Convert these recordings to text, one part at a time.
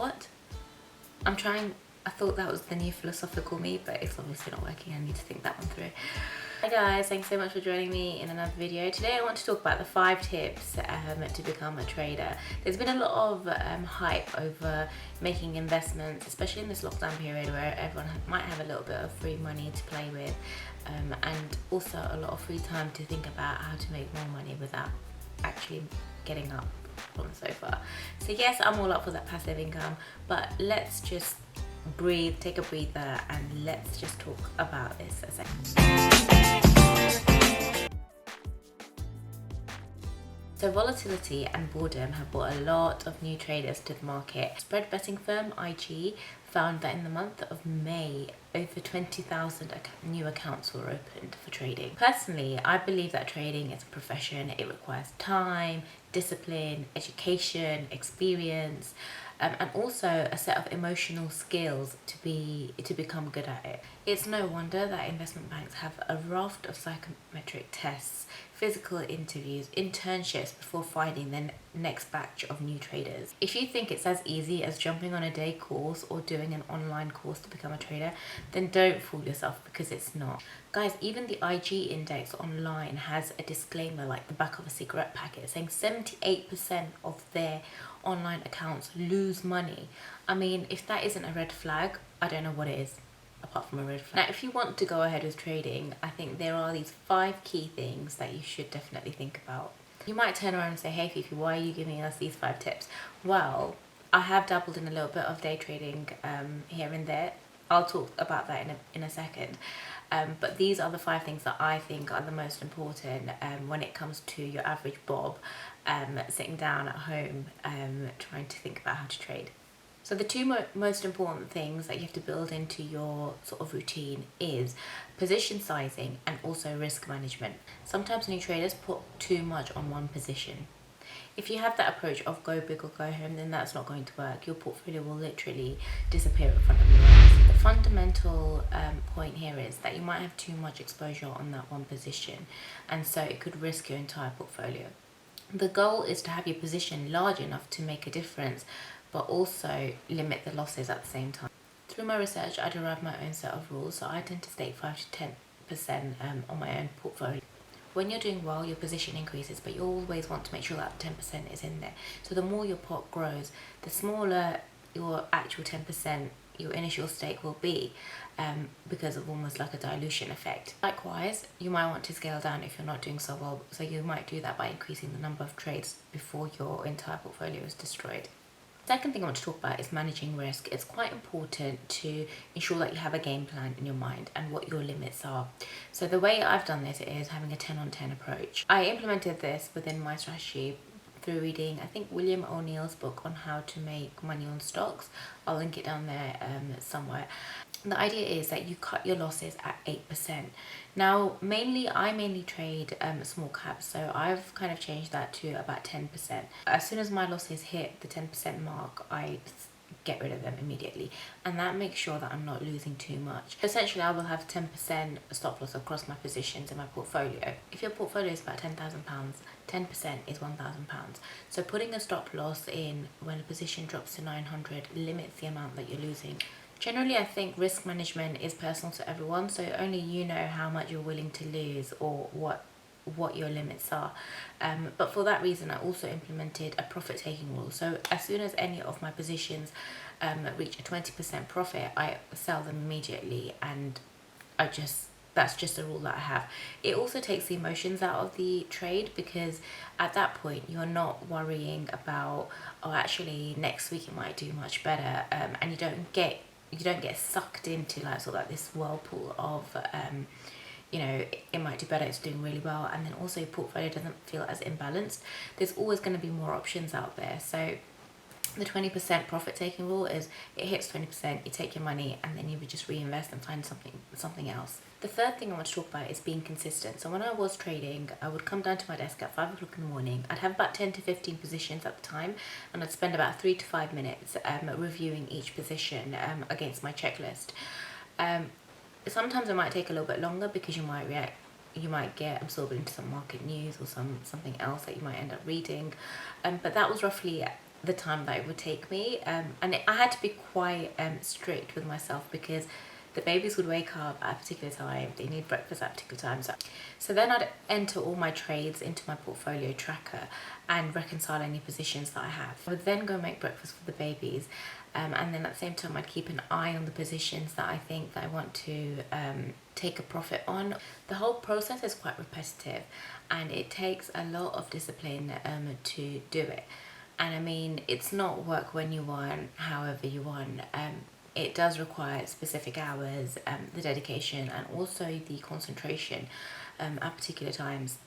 What? I thought that was the new philosophical me, but it's obviously not working. I need to think that one through. Hi guys, thanks so much for joining me in another video. Today I want to talk about the 5 tips to become a trader. There's been a lot of hype over making investments, especially in this lockdown period where everyone might have a little bit of free money to play with, and also a lot of free time to think about how to make more money without actually getting up from the sofa. So yes, I'm all up for that passive income, but let's just breathe, take a breather, and let's just talk about this a second. So volatility and boredom have brought a lot of new traders to the market. Spread betting firm IG found that in the month of May, over 20,000 new accounts were opened for trading. Personally, I believe that trading is a profession. It requires time, discipline, education, experience, and also a set of emotional skills to become good at it. It's no wonder that investment banks have a raft of psychometric tests, physical interviews, internships before finding the next batch of new traders. If you think it's as easy as jumping on a day course or doing an online course to become a trader, then don't fool yourself, because it's not. Guys, even the IG index online has a disclaimer like the back of a cigarette packet saying 78% of their online accounts lose money. I mean, if that isn't a red flag, I don't know what it is, apart from a red flag. Now, if you want to go ahead with trading, I think there are these 5 key things that you should definitely think about. You might turn around and say, hey Fifi, why are you giving us these 5 tips? Well, I have dabbled in a little bit of day trading here and there. I'll talk about that in a second. But these are the 5 things that I think are the most important when it comes to your average Bob sitting down at home trying to think about how to trade. So the 2 most important things that you have to build into your sort of routine is position sizing and also risk management. Sometimes new traders put too much on one position. If you have that approach of go big or go home, then that's not going to work. Your portfolio will literally disappear in front of your eyes. The fundamental point here is that you might have too much exposure on that one position, and so it could risk your entire portfolio. The goal is to have your position large enough to make a difference, but also limit the losses at the same time. Through my research, I derived my own set of rules, so I tend to stake 5 to 10% on my own portfolio. When you're doing well, your position increases, but you always want to make sure that 10% is in there. So the more your pot grows, the smaller your actual 10%, your initial stake will be, because of almost like a dilution effect. Likewise, you might want to scale down if you're not doing so well, so you might do that by increasing the number of trades before your entire portfolio is destroyed. Second thing I want to talk about is managing risk. It's quite important to ensure that you have a game plan in your mind and what your limits are. So the way I've done this is having a 10 on 10 approach. I implemented this within my strategy through reading, I think, William O'Neill's book on how to make money on stocks. I'll link it down there somewhere. The idea is that you cut your losses at 8%. Now, I mainly trade small caps, so I've kind of changed that to about 10%. As soon as my losses hit the 10% mark, I get rid of them immediately, and that makes sure that I'm not losing too much. Essentially, I will have 10% stop loss across my positions in my portfolio. If your portfolio is about £10,000, 10% is £1,000. So putting a stop loss in when a position drops to 900 limits the amount that you're losing. Generally, I think risk management is personal to everyone, so only you know how much you're willing to lose or what your limits are. But for that reason, I also implemented a profit-taking rule. So as soon as any of my positions reach a 20% profit, I sell them immediately, and that's just a rule that I have. It also takes the emotions out of the trade, because at that point you're not worrying about, oh, actually next week it might do much better, and you don't get sucked into like sort of like this whirlpool of it might do better, it's doing really well, and then also your portfolio doesn't feel as imbalanced. There's always going to be more options out there. So the 20% profit taking rule is, it hits 20%, you take your money, and then you would just reinvest and find something else. The third thing I want to talk about is being consistent. So when I was trading, I would come down to my desk at 5 o'clock in the morning. I'd have about 10 to 15 positions at the time, and I'd spend about 3 to 5 minutes reviewing each position against my checklist. Sometimes it might take a little bit longer because you might get absorbed into some market news or something else that you might end up reading. But that was roughly the time that it would take me, and I had to be quite strict with myself because the babies would wake up at a particular time, they need breakfast at a particular time. So then I'd enter all my trades into my portfolio tracker and reconcile any positions that I have. I would then go make breakfast for the babies, and then at the same time I'd keep an eye on the positions that I think that I want to take a profit on. The whole process is quite repetitive and it takes a lot of discipline to do it. And I mean, it's not work when you want, however you want. It does require specific hours, the dedication, and also the concentration at particular times.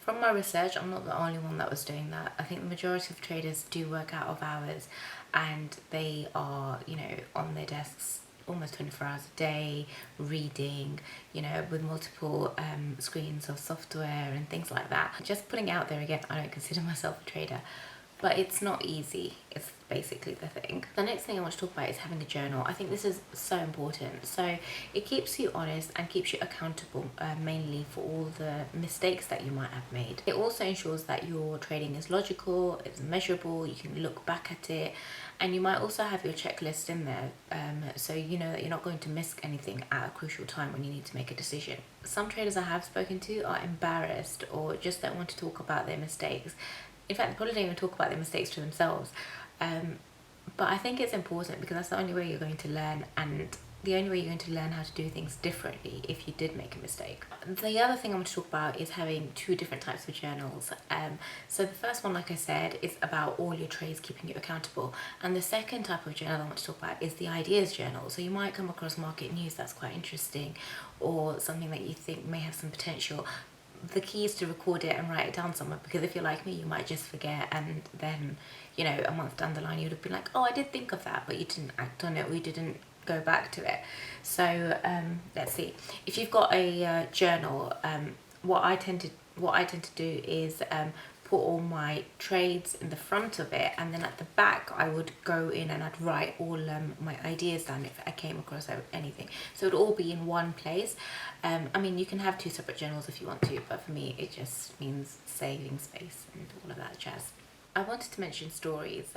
From my research, I'm not the only one that was doing that. I think the majority of traders do work out of hours and they are, you know, on their desks almost 24 hours a day, reading, you know, with multiple screens of software and things like that. Just putting it out there again, I don't consider myself a trader, but it's not easy. It's basically the thing. The next thing I want to talk about is having a journal. I think this is so important. So it keeps you honest and keeps you accountable, mainly for all the mistakes that you might have made. It also ensures that your trading is logical, it's measurable, you can look back at it, and you might also have your checklist in there, so you know that you're not going to miss anything at a crucial time when you need to make a decision. Some traders I have spoken to are embarrassed or just don't want to talk about their mistakes. In fact, they probably don't even talk about their mistakes to themselves. But I think it's important because that's the only way you're going to learn, and the only way you're going to learn how to do things differently if you did make a mistake. The other thing I want to talk about is having two different types of journals. So the first one, like I said, is about all your trades, keeping you accountable. And the second type of journal I want to talk about is the ideas journal. So you might come across market news that's quite interesting or something that you think may have some potential. The key is to record it and write it down somewhere, because if you're like me, you might just forget, and then, you know, a month down the line you would have been like, oh, I did think of that, but you didn't act on it, or you didn't go back to it. So let's see, if you've got a journal, what I tend to do is put all my trades in the front of it, and then at the back I would go in and I'd write all my ideas down if I came across anything, so it'd all be in one place. I mean, you can have two separate journals if you want to, but for me it just means saving space and all of that jazz. I wanted to mention stories.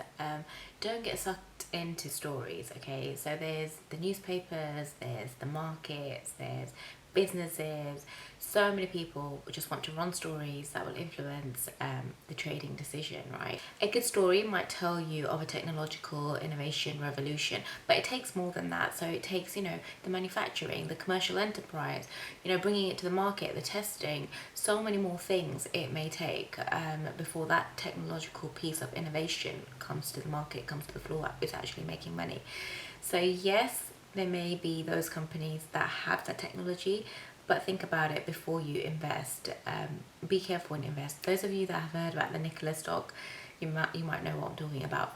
Don't get sucked into stories, okay? So there's the newspapers, there's the markets, there's businesses. So many people just want to run stories that will influence the trading decision, right? A good story might tell you of a technological innovation revolution, but it takes more than that. So it takes, you know, the manufacturing, the commercial enterprise, you know, bringing it to the market, the testing, so many more things it may take before that technological piece of innovation comes to the market, comes to the floor, it's actually making money. So yes, there may be those companies that have that technology, but think about it before you invest. Be careful when you invest. Those of you that have heard about the Nikola stock, you might know what I'm talking about.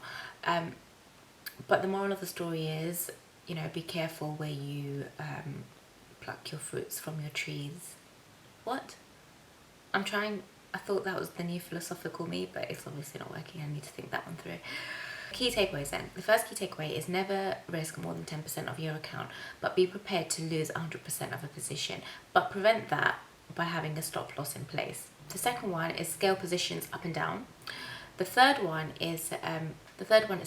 But the moral of the story is, you know, be careful where you pluck your fruits from your trees. What? I thought that was the new philosophical me, but it's obviously not working. I need to think that one through. Key takeaways then. The first key takeaway is never risk more than 10% of your account, but be prepared to lose 100% of a position, but prevent that by having a stop loss in place. The second one is scale positions up and down. The third one is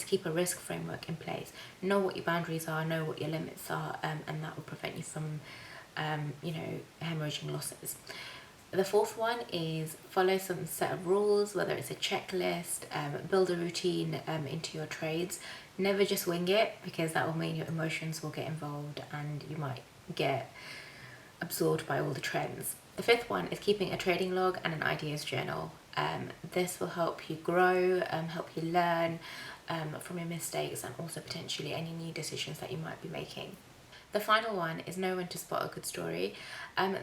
keep a risk framework in place. Know what your boundaries are, know what your limits are, and that will prevent you from, you know, hemorrhaging losses. The fourth one is follow some set of rules, whether it's a checklist, build a routine into your trades. Never just wing it, because that will mean your emotions will get involved and you might get absorbed by all the trends. The fifth one is keeping a trading log and an ideas journal. This will help you grow, help you learn from your mistakes, and also potentially any new decisions that you might be making. The final one is know when to spot a good story.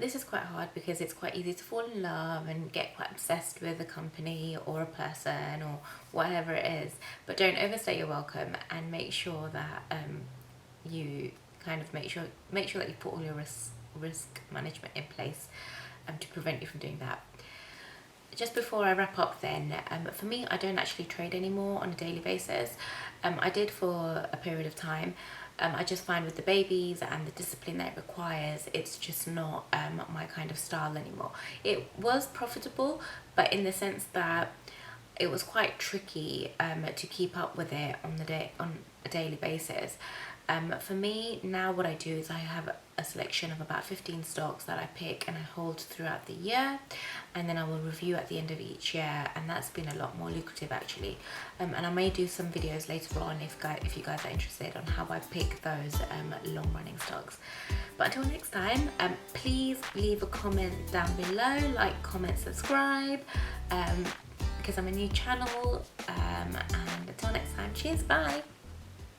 This is quite hard because it's quite easy to fall in love and get quite obsessed with a company or a person or whatever it is, but don't overstay your welcome, and make sure that you kind of make sure that you put all your risk management in place to prevent you from doing that. Just before I wrap up then, for me, I don't actually trade anymore on a daily basis. I did for a period of time. I just find with the babies and the discipline that it requires, it's just not my kind of style anymore. It was profitable, but in the sense that it was quite tricky to keep up with it on a daily basis. For me now, what I do is I have a selection of about 15 stocks that I pick and I hold throughout the year, and then I will review at the end of each year, and that's been a lot more lucrative actually. And I may do some videos later on if you guys are interested on how I pick those long running stocks. But until next time, please leave a comment down below, like, comment, subscribe, because I'm a new channel, and until next time, cheers, bye.